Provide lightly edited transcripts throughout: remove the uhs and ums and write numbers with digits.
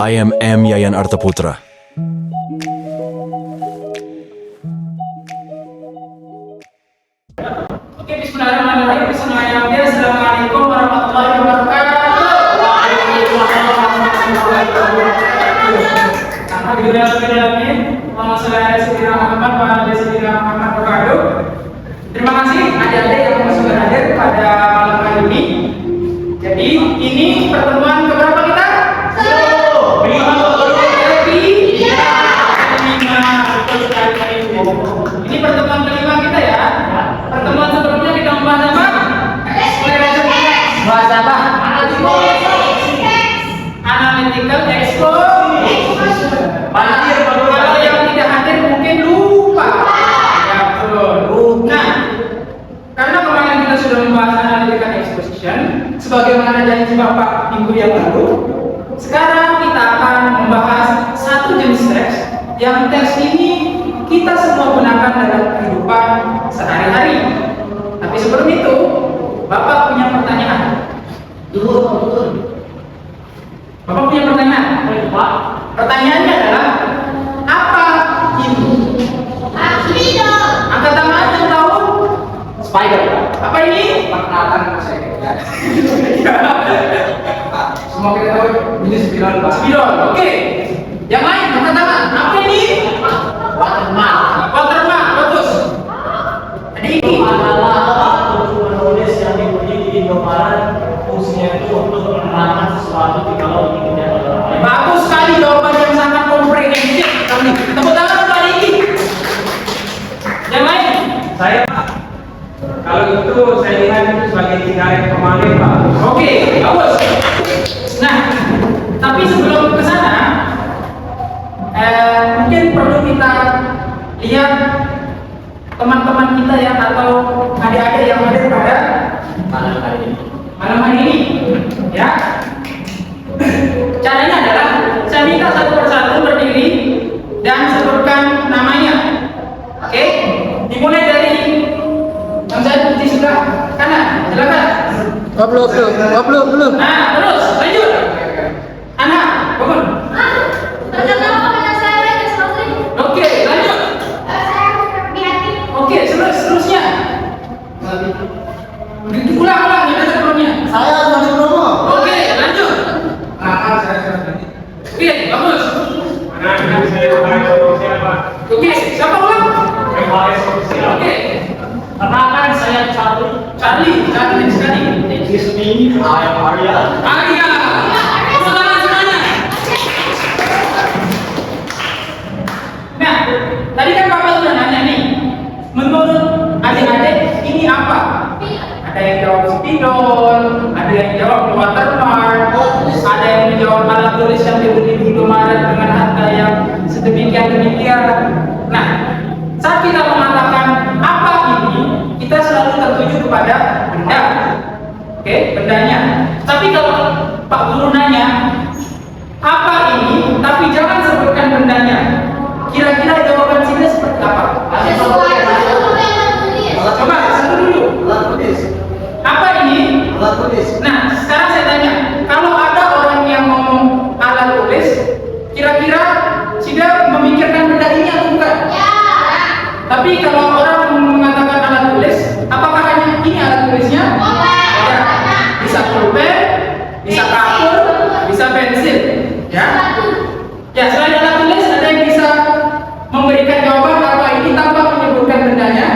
I am M. Yayan Artaputra. Oke, bismillahirrahmanirrahim. Bismillahirrahmanirrahim. Assalamualaikum warahmatullahi wabarakatuh. Alhamdulillahirrahmanirrahim. Allahumma shalli ala sayyidina Muhammad wa ala ali sayyidina Muhammad wa ba'du. Terima kasih adik-adik yang sudah hadir pada malam hari ini. Jadi ini pertemuan keberapa kita? Ini pertemuan kelima kita ya. Pertemuan sebelumnya kita membahas apa? Bahas apa? Analytical exposure. Kalau yang tidak hadir mungkin lupa. Ya betul. Nah, karena kemarin kita sudah membahas analytical exposition, sebagaimana janji Bapak minggu yang lalu, sekarang kita akan membahas satu jenis teks yang teks ini kita semua gunakan dalam kehidupan sehari-hari. Tapi sebelum itu, Bapak punya pertanyaan. Bapak punya pertanyaan? Pertanyaannya adalah, apa itu? Angkat tangan yang tahu? Spider. Apa ini? Perkenalkan saya. Semua kita tahu ini spiral. Spiral. Oke. Yang lain angkat tangan. Apa ini? Watermark. Watermark. Bagus. Ada ini. Adalah alat untuk menulis yang diberi di Indomaret, fungsinya itu untuk menerangkan sesuatu di kalau tidak ada orang lain. Bagus sekali, jawaban yang sangat komprehensif. Tepuk tangan untuk hari ini. Yang lain? Saya Pak, kalau itu saya lihat itu sebagai tinggalan pemain Pak. Oke, bagus. Nah, tapi sebelum ke sana, mungkin perlu kita lihat teman-teman kita ya, atau adik-adik yang hadir pada malam hari ini, ya. Caranya adalah saya minta satu persatu berdiri dan sebutkan namanya. Oke, dimulai dari yang saya di sebelah kanan, silakan. Belum. Nah, terus lanjut. Anak, bangun. Oke, lanjut. Oke, seterusnya. Ulang, ya sebelumnya. Saya Doni Bromo. Oke, lanjut. Oke, bagus. Anak saya sosial Pak. Oke, siapa ulang? Sosial. Oke, Perkenalkan saya Charlie sekali. Excuse me, I am Arya. Arya. Saudara semuanya. Nah, tadi kan Bapak sudah nanya nih, menurut adik-adik ini apa? Ada yang jawab spidol, ada yang jawab watermark, ada yang menjawab alat tulis yang dibeli di Indomaret dengan harga yang sedemikian. Nah, saat kita mengatakan apa ini, kita selalu tertuju kepada benda. Oke, bendanya. Tapi kalau Pak Guru nanya, apa ini? Tapi jangan sebutkan bendanya. Kira-kira jawaban Sida seperti apa? Coba satu dulu. Apa ini? Nah, sekarang saya tanya, kalau ada orang yang ngomong alat tulis, kira-kira Sida memikirkan benda ini atau bukan? Tapi kalau orang mengatakan alat tulis, apakah hanya ini alat tulisnya? Ya. Bisa pulpen, bisa kapur, bisa pensil, ya. Ya, selain alat tulis, ada yang bisa memberikan jawaban apa ini tanpa menyebutkan bendanya?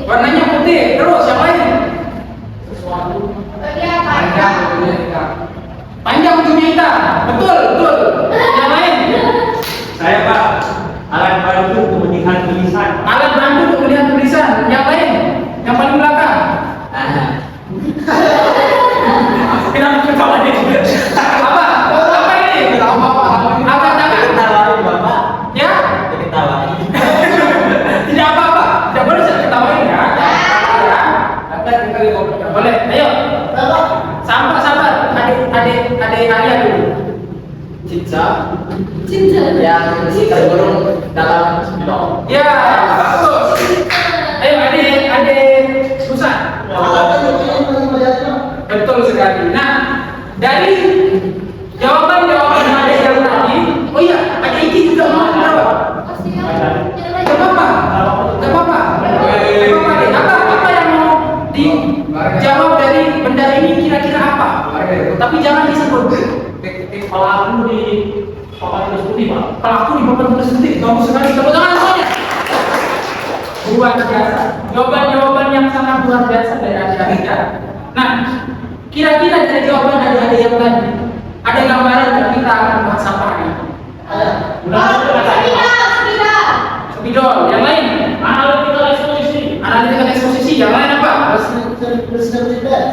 Warnanya putih. Terus yang lain? Panjang ujungnya hitam. Betul. Yang lain? Saya Pak, alat bantu untuk melihat tulisan. Alat bantu untuk melihat tulisan. Yang lain? Yang paling belakang? Kenapa ketawa dia? Apa? Apa ini? Angkat tangan. Ketawain Bapak. Ya? Ketawain. Tidak apa-apa. Tidak boleh saya ketawain ya. Boleh. Ayo. Sabar. Adik Arya dulu. Cinta. Yang tergurung dalam spidol. Ya, bagus. Ayo adik Susan. Betul sekali. Nah, dari Jawab dari benda ini kira-kira apa? Tapi jangan disebut. Pelaku di papan tulis putih, Pak. Pelaku di papan tulis putih. Bagus sekali. Tepuk tangan semuanya. Luar biasa. Jawaban-jawaban yang sangat luar biasa dari adik-adik ya. Nah, kira-kira dari jawaban adik-adik yang tadi, ada gambaran yang kita akan bahas apa ini? Spidol. Yang lain? Analytical exposition. Analytical eksposisi. Yang lain apa?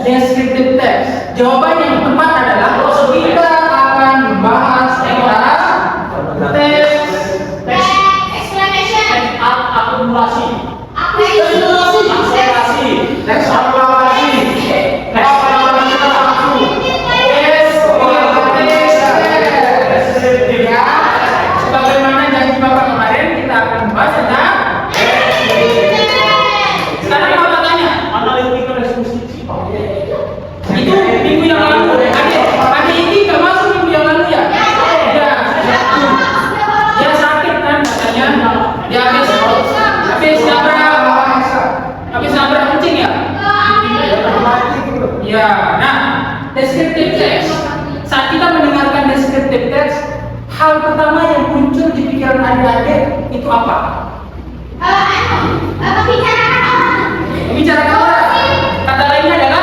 Descriptive text. Jawaban yang tepat adalah kita akan membahas tentang teks, Akumulasi. teks aklamasi, sebagaimana janji Bapak kemarin kita akan membahas tentang. Sekarang Bapak tanya, Analytical exposition, Pak. itu minggu yang lalu, adik ini nggak masuk minggu yang lalu ya? Ya, dia sakit kan katanya, dia habis nabrak kucing ya? Ya, nah, descriptive text. Saat kita mendengarkan descriptive text, hal pertama yang muncul di pikiran adik-adik itu apa? Membicarakan orang. Kata lainnya adalah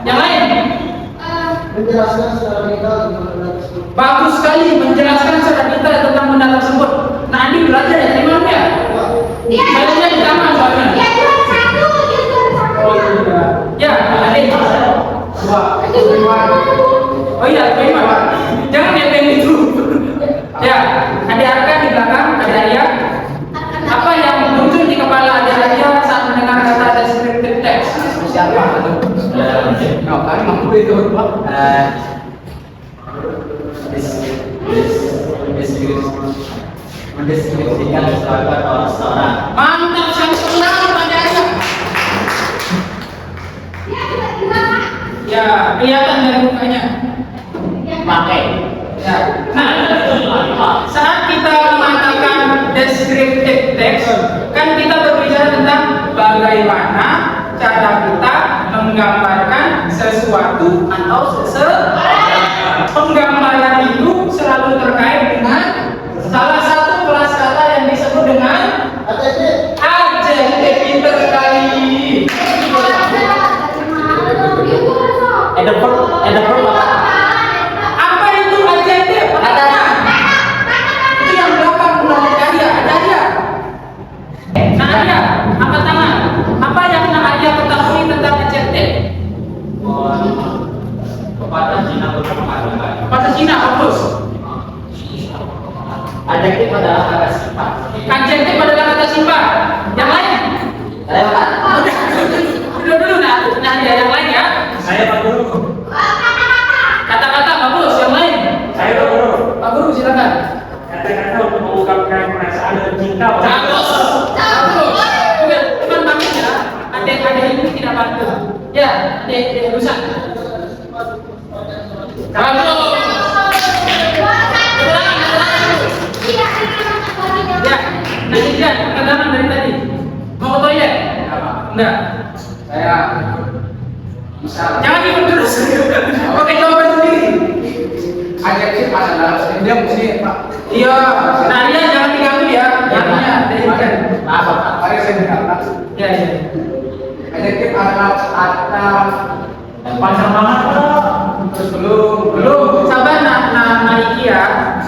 yang lain. Menjelaskan secara detail tentang benda tersebut. Bagus sekali menjelaskan secara detail tentang benda tersebut. Nah, Andi belajar ya dari mana ya? Belajarnya di taman soalnya. Oh iya. Ya, adik. Oh iya, bagaimana? Jangan yang itu. Ya, adik Arka di belakang, ada Arya. Apa yang muncul di kepala adik Arya saat mendengar kata descriptive text? Siapa itu? Oh, kami mampu itu, Pak. Mendeskripsikan seorang. Mantap, saya senang pada Arya. Ya, kelihatan dari mukanya. Pakai. Ya. Nah, saat kita mengatakan descriptive text, kan kita berbicara tentang bagaimana cara kita menggambarkan sesuatu atau seseorang. Penggambaran itu selalu terkait dengan salah satu kelas kata yang disebut dengan adjektif. Pinter sekali. Ada Apa itu adjektif? Itu yang belakang menurut Arya. Ada Arya. Nah Arya, angkat tangan. Apa yang Arya ketahui tentang adjektif? kepada Cina berpengaruh. Bahasa Cina bagus. Adjektif adalah kata sifat. Adjektif adalah kata sifat. Yang lain? Saya Pak. Dulu nah Arya yang lain ya. Saya Pak Guru. Kata-kata bagus. Yang lain? Saya Pak Guru. Pak Guru silakan. Kata-kata untuk mengungkapkan perasaan dan cinta. Bagus. Oke, teman pamit ya. Adik-adik ini tidak bantu. Ya, adik rusak. Bagus. Ya, nanti dia kedatangan dari tadi. Mau ke toilet? Enggak. Saya Jangan ikut terus. Oke, jawaban sendiri. adjektif adalah dia mesti Pak. Iya. Nah, dia jangan diganggu ya. Artinya dari mana? Maaf Pak. Mari saya dengarkan. Ya, ya. Adjektif adalah kata Panjang banget Pak. terus belum Belum. Sabar Iki ya.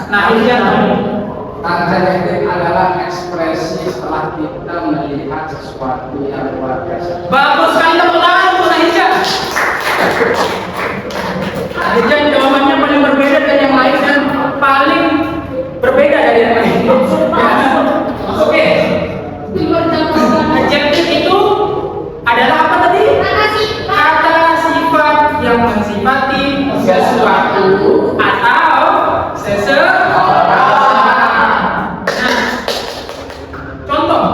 Nah, ini kan. adjektif adalah ekspresi setelah kita melihat sesuatu yang luar biasa. Bagus sekali tepuk tangan untuk Aisha. Aisha jawabannya paling berbeda dari yang lain dan paling berbeda dari yang lain. Oke. Adjektif itu adalah apa tadi? Kata sifat yang mensifati sesuatu atau seseorang. Nah, contoh.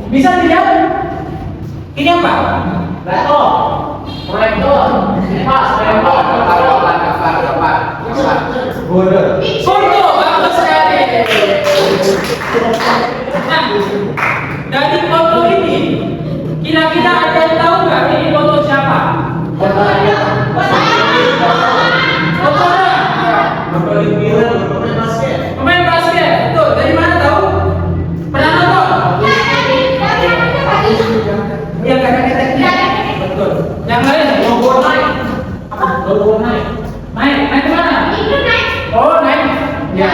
Bisa dilihat? Ini apa? Rektor. Proyektor. Kipas. Rektor. Depan. Foto, bagus sekali. Nah, dari foto ini, kira-kira ada yang tahu nggak ini foto siapa? Foto Bapak Libiran, pemain basket. pemain basket. Betul. Dari mana tahu? Pernah nonton? Iya, kadang-kadang. Betul. Yang lain? Logo naik. Logo naik. Naik kemana? Oh, naik. Ya.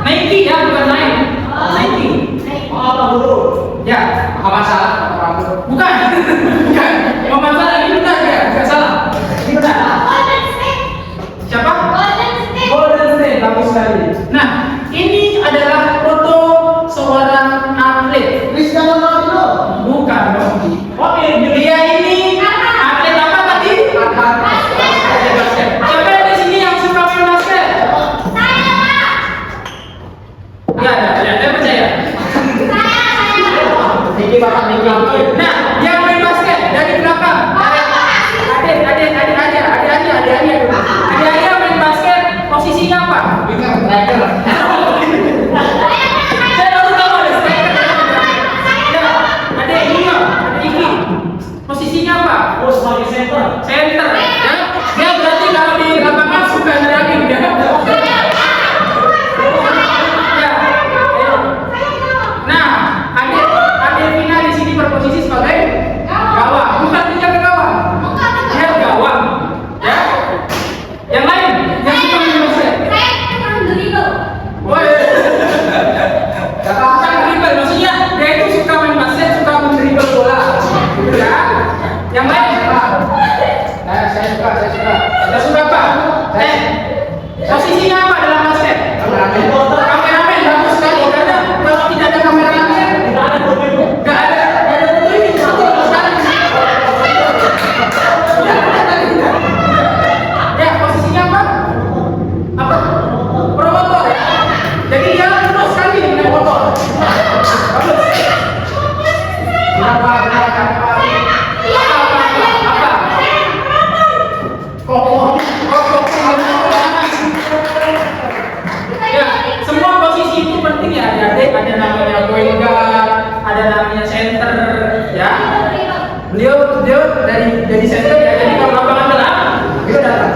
Nike ya, bukan naik. Nike. Oh, apa dulu? Ya. Apa salah? Bukan. Bukan. Mau masalah ini benar ya? Enggak salah. Ini benar. Siapa? Golden State. Bagus sekali. Nah, ini adalah foto seorang atlet. Cristiano Ronaldo. Bukan dong. Oh, Dia ini atlet apa tadi? Atlet basket. Siapa yang di sini yang suka main basket? Ya, saya percaya. Niki bapak Niki. Nah, yang main basket dari belakang. Adik yang main basket posisinya apa? Striker. Saya baru tahu ada striker. Ya, adik ini. Posisinya apa? Oh, sebagai center. Center. Ya, dia berarti kalau di lapangan suka nyerangin ya. Ya. Nah, adik Vina di sini berposisi sebagai gawang. Bukan menjaga gawang. Dia gawang. Ya. Yang lain yang suka main basket. Woi. Bukan dribble, maksudnya dia itu suka main basket, suka mendribble bola. Gitu ya. Yang lain apa? Saya suka. Anda suka apa? Posisinya apa dalam basket? Kameramen bagus sekali karena kalau tidak ada kameramen nggak ada foto ini. Betul sekali. Ya, posisinya apa? Apa? Promotor. Jadi dia terus sekali dengan motor. Bagus. Apa? Ya, semua posisi itu penting ya, adik. Ada namanya point guard, ada namanya center, ya. Beliau dari center ya, jadi kalau lapangan gelap, beliau datang.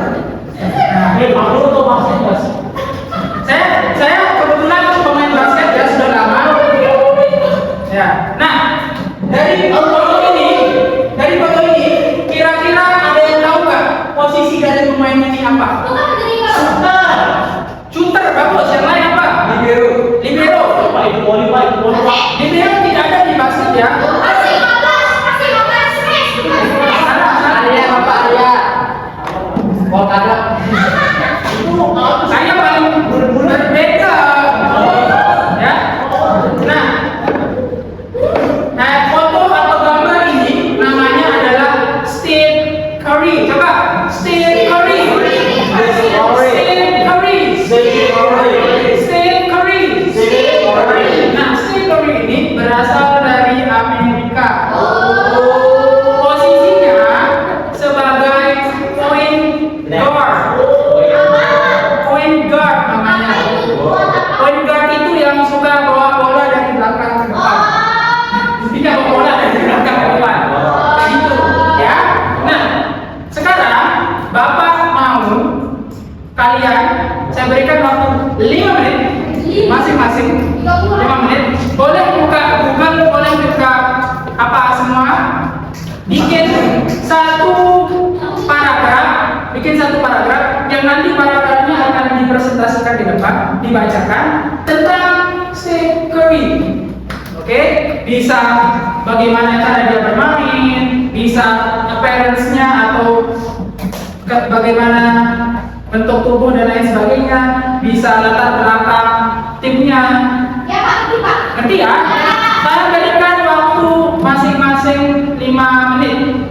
Nah, Bapak atau basket mas? saya kebetulan pemain basket ya sudah lama. Ya, nah dari foto ini, kira-kira ada yang tahu nggak posisi dari pemain ini apa? Shooter, bagus. Yang lain apa? Libero. Pak itu voli. Libero tidak ada di basket ya. Arya bapak Arya. Oh ada. Saya paling berbeda. Ya. Nah, foto atau gambar ini namanya adalah Steph Curry. Coba, Steph Curry. Nah, Steph Curry ini berasal dari Amerika. Posisinya sebagai point guard. Point guard namanya. Point guard itu yang suka bawa bola dari belakang ke depan. Tidak bawa bola dari belakang ke depan. Gitu, ya. Nah, sekarang Bapak mau kalian saya berikan waktu 5 menit masing-masing. 5 menit. Boleh buka Google, boleh buka apa semua. Bikin satu paragraf yang nanti paragrafnya akan dipresentasikan di depan, dibacakan tentang Steph Curry. Oke, bisa bagaimana cara dia bermain, bisa appearance-nya atau bagaimana bentuk tubuh dan lain sebagainya, bisa latar belakang timnya. Ngerti ya? Saya berikan waktu masing-masing 5 menit.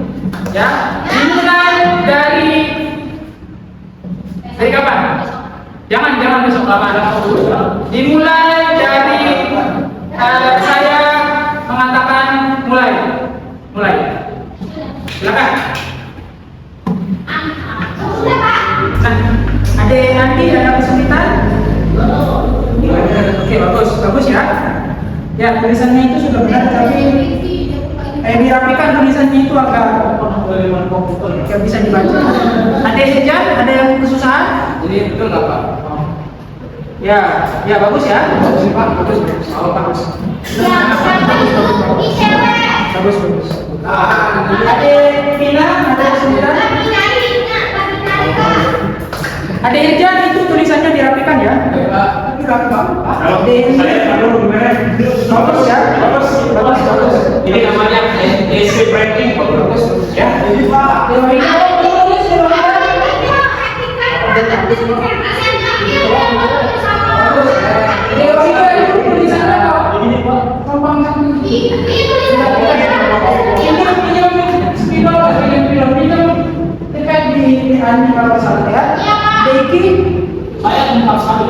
Ya, dimulai dari kapan? Jangan besok kapan? Dimulai dari saya mengatakan mulai. Silakan. Nah, ada nanti ada kesulitan? tulisannya itu sudah benar, tapi dirapikan tulisannya itu agak bisa dibaca. Ada yang hijab, ada yang kesusahan. Jadi betul nggak Pak? Ya bagus ya. Bagus Pak, bagus. Oh, bagus. Bagus. Ada Pina, ada Sembilan. Ada hijab itu tulisannya dirapikan ya. Itu rapi Pak. Kalau saya perlu gimana? Bagus ya. Bagus. Ini namanya SP ranking bagus. Ya. Jadi Pak,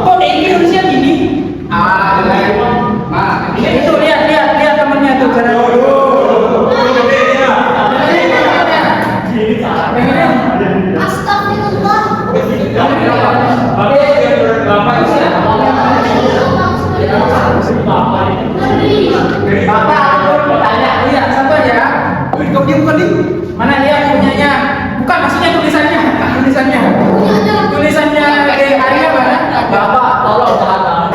kok Deki harusnya gini? Itu lihat temennya tuh cara mana dia punyanya? Bukan maksudnya tulisannya. Tulisannya Arya mana? Bapak, tolong jangan.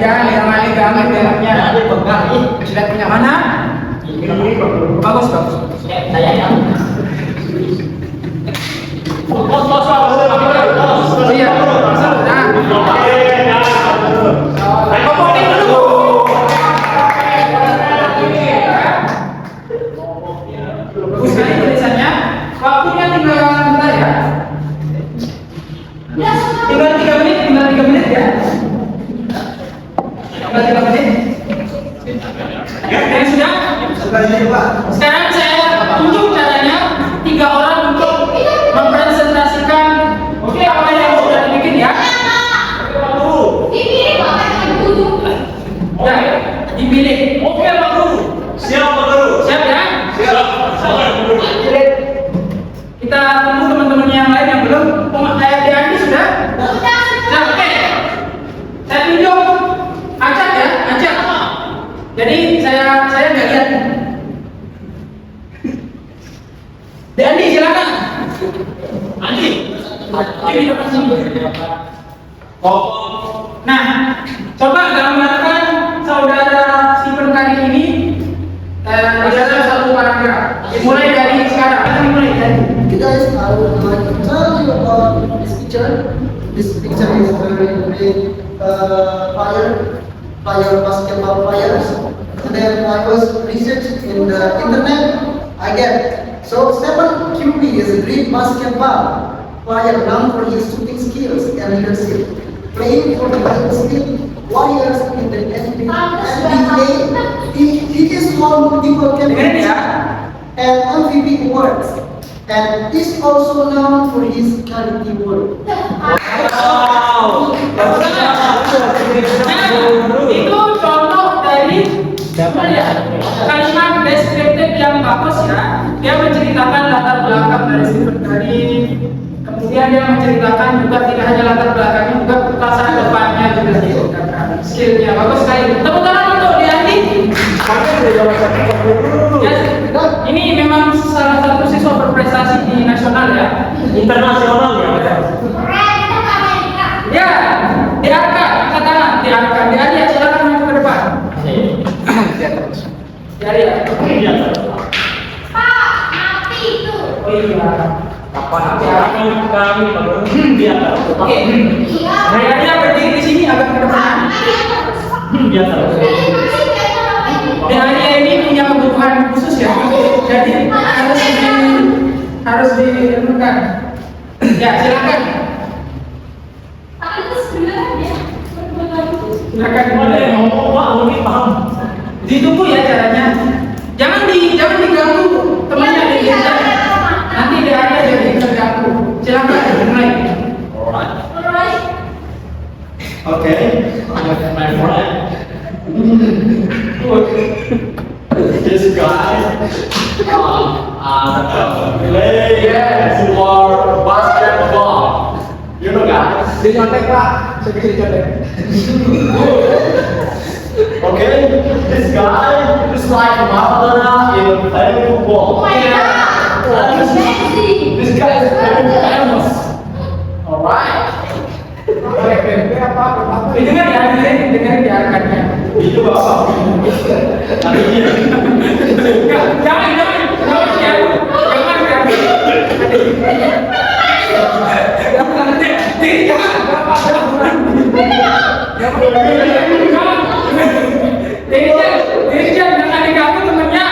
Jangan gambarnya. Ada pegang ih. Sudah punya mana? Bagus. Saya yang. Bos. Oh iya. Pokoknya dulu. Bagus sekali tulisannya. Waktunya tinggal bentar ya. Tinggal 3 menit ya. Tinggal 3 menit. Yang sudah? Sekarang saya tunjuk caranya 3 orang untuk mempresentasikan apa yang sudah dibikin ya. Ya, dipilih. Oke, Pak Guru. Siap, Pak Guru. Siap ya? Siap. Kita tunggu teman-teman yang lain yang belum. Andi sudah? Sudah, oke. Saya tunjuk. Acak ya, acak. Jadi saya nggak lihat. Andi silakan. Andi. Ini depan sini. Nah, coba gambarkan saudara Stephen kali ini dalam satu paragraf. Mulai dari sekarang. Mulai dari. Guys, I would like to tell you about this picture. This picture is very great fire basketball players. And then I was researching in the internet. I get so Stephen Curry is a great basketball player known for his shooting skills and leadership. Playing for the Golden State Warriors in the NBA, he is won multiple Dengerin ya. and MVP awards. And is also known for his charity work. Wow. Itu contoh dari kalimat deskriptif yang bagus ya. Dia menceritakan latar belakang dari Stephen Curry. Kemudian dia menceritakan juga tidak hanya latar belakangnya, juga masa depannya juga diceritakan. Skillnya bagus sekali. Tepuk tangan untuk Andi. Ya, ini memang salah satu siswa berprestasi di nasional ya. Internasional ya. Ya, diangkat, angkat tangan, diangkat. Dia silakan maju ke depan. Jadi ya. Oh iya. Kapan kami Pak dia Oke. Dia berdiri di sini agak ke depan. dia terus. Dan dia ini punya kebutuhan khusus ya. Jadi harus dilakukan. Ya, silakan. Silakan. Ngomong ini paham. Ditunggu ya caranya. Jangan diganggu temannya di desa. Nanti dia ada jadi terganggu. Silakan mulai. Oke. This guy play for basketball. You know guys? Dicontek Pak, saya bisa dicontek. Okay, this guy is like Maradona in playing football. Oh my God! Messi! This guy is very famous. Alright. Dengar ya, dengar diarahkannya. Itu bapak. Tadi dia. Jangan ya. Jangan diganggu temennya.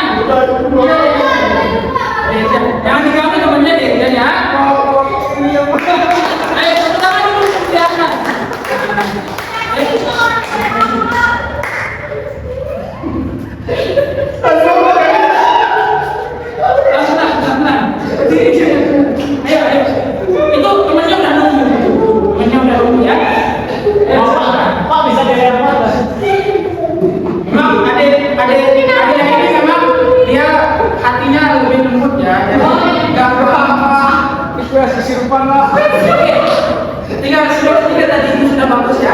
Jangan diganggu temennya deh, ya. Ayo, tepuk tangan dulu, silakan. Tenang. Ayo. Itu temennya udah nunggu ya. Pak bisa dilempar. Memang ada yang ini memang dia hatinya lebih lembut ya. Jadi nggak apa-apa. Itu ya sisirupan lah. Tinggal tiga tadi itu sudah bagus ya.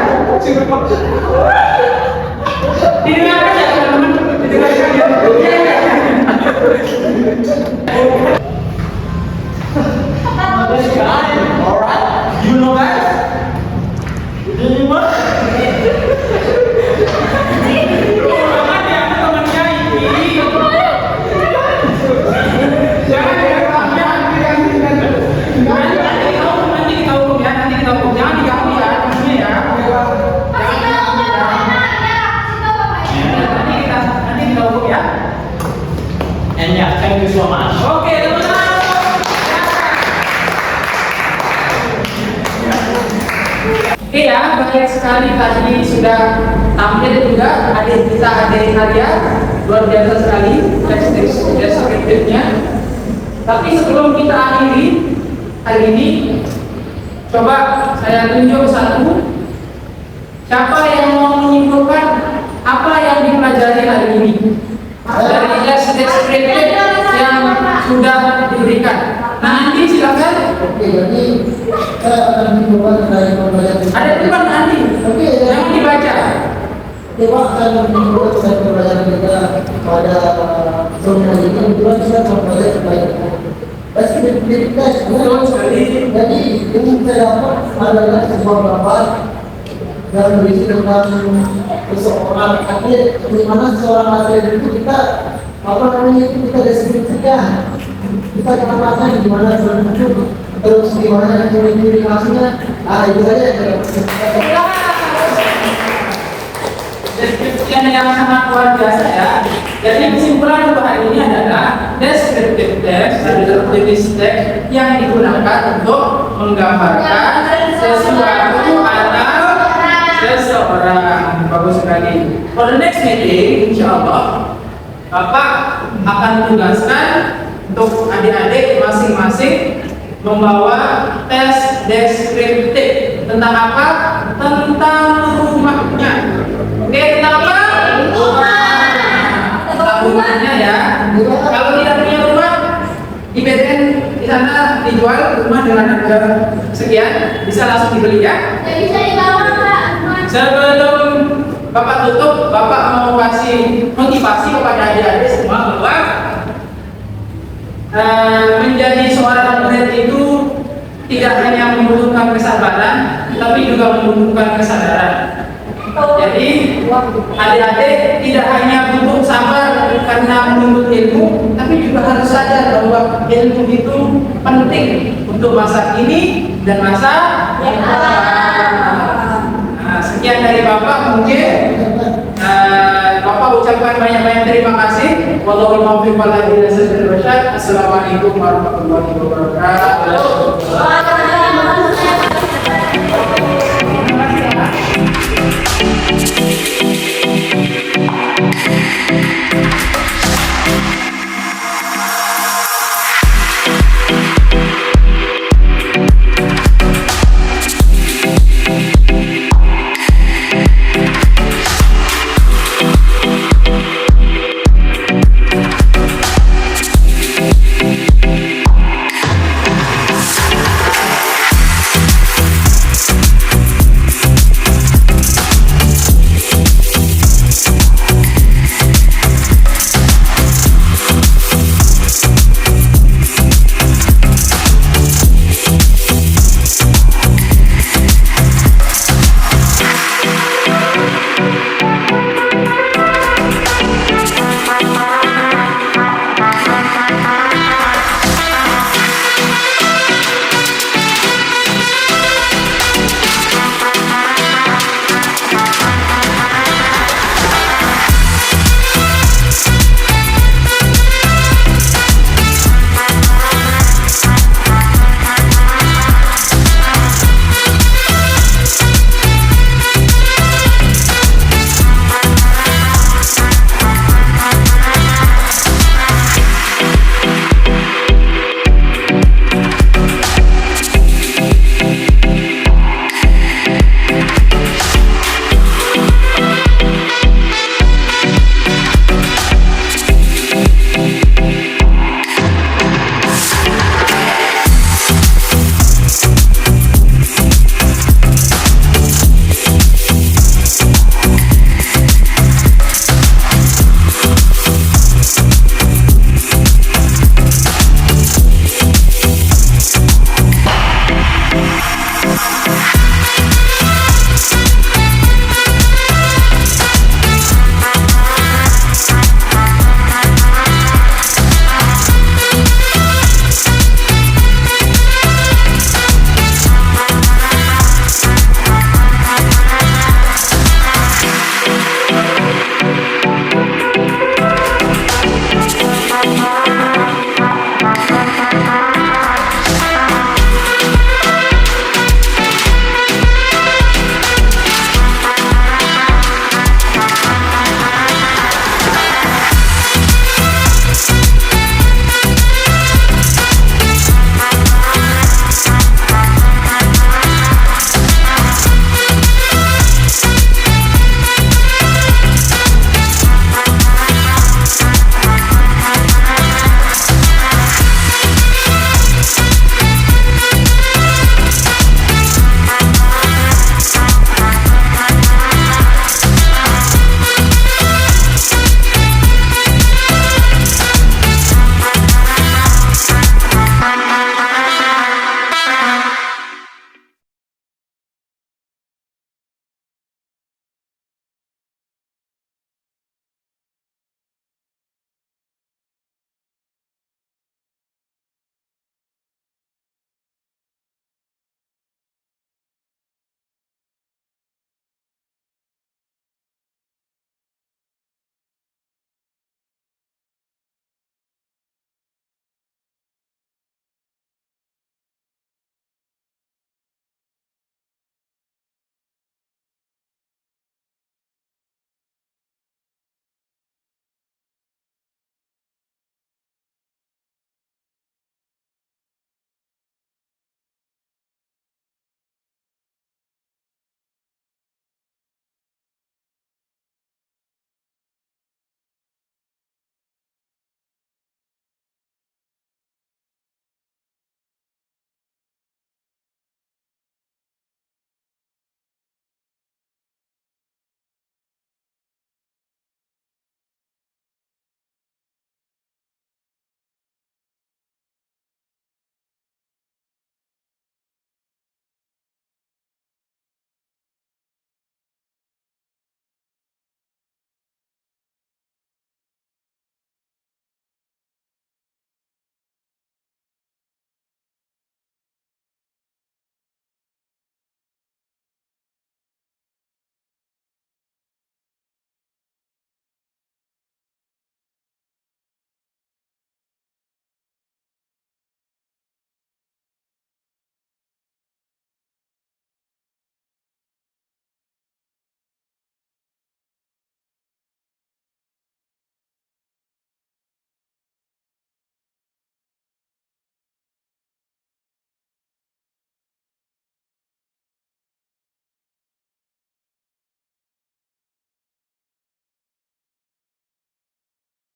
Didengarkan ya teman-teman. Didengarkan ya. This guy, alright. You know that? Do you know? And yeah, thank you so much. Oke, teman-teman. Oke ya, banyak sekali tadi sudah tampil juga adik kita adik Nadia, luar biasa sekali deskriptifnya. Tapi sebelum kita akhiri hari ini, coba saya tunjuk satu. Siapa yang mau menyimpulkan apa yang dipelajari hari ini dari deskriptif yang sudah diberikan? Nanti silakan. Oke, jadi saya akan mencoba dari pembelajaran. Ada depan nanti. Oke, Yang dibaca. Dewa akan mencoba saya pembelajaran kita pada sore hari ini. Kebetulan saya mempelajari kebaikan. Deskriptif tes. Betul sekali. Jadi yang saya dapat adalah sebuah gambar yang berisi tentang seseorang atlet, di mana seorang atlet itu kita kita deskripsikan, kita katakan di mana itu, terus di mana ciri-ciri khasnya. Itu saja. Deskripsian yang sangat luar biasa ya. Jadi kesimpulan untuk hari ini adalah deskriptif teks adalah jenis teks yang digunakan untuk menggambarkan sesuatu atau seseorang. Bagus sekali. For the next meeting, insya Allah Bapak akan tugaskan untuk adik-adik masing-masing membawa tes deskriptif tentang apa? Tentang rumahnya. Oke, tentang apa? Tentang rumahnya ya. Kalau tidak punya rumah, di BTN di sana dijual rumah dengan harga sekian, bisa langsung dibeli ya. Bisa dibawa Pak. Sebelum Bapak tutup, Bapak mau kasih motivasi kepada adik-adik semua bahwa menjadi seorang murid itu tidak hanya membutuhkan kesabaran, tapi juga membutuhkan kesadaran. Jadi adik-adik tidak hanya butuh sabar karena menuntut ilmu, tapi juga harus sadar bahwa ilmu itu penting untuk masa kini dan masa depan. Sekian dari Bapak, mungkin Bapak ucapkan banyak-banyak terima kasih. Wallahu muwaffiq wal hadi ila sabilil rasyad. Assalamualaikum warahmatullahi wabarakatuh.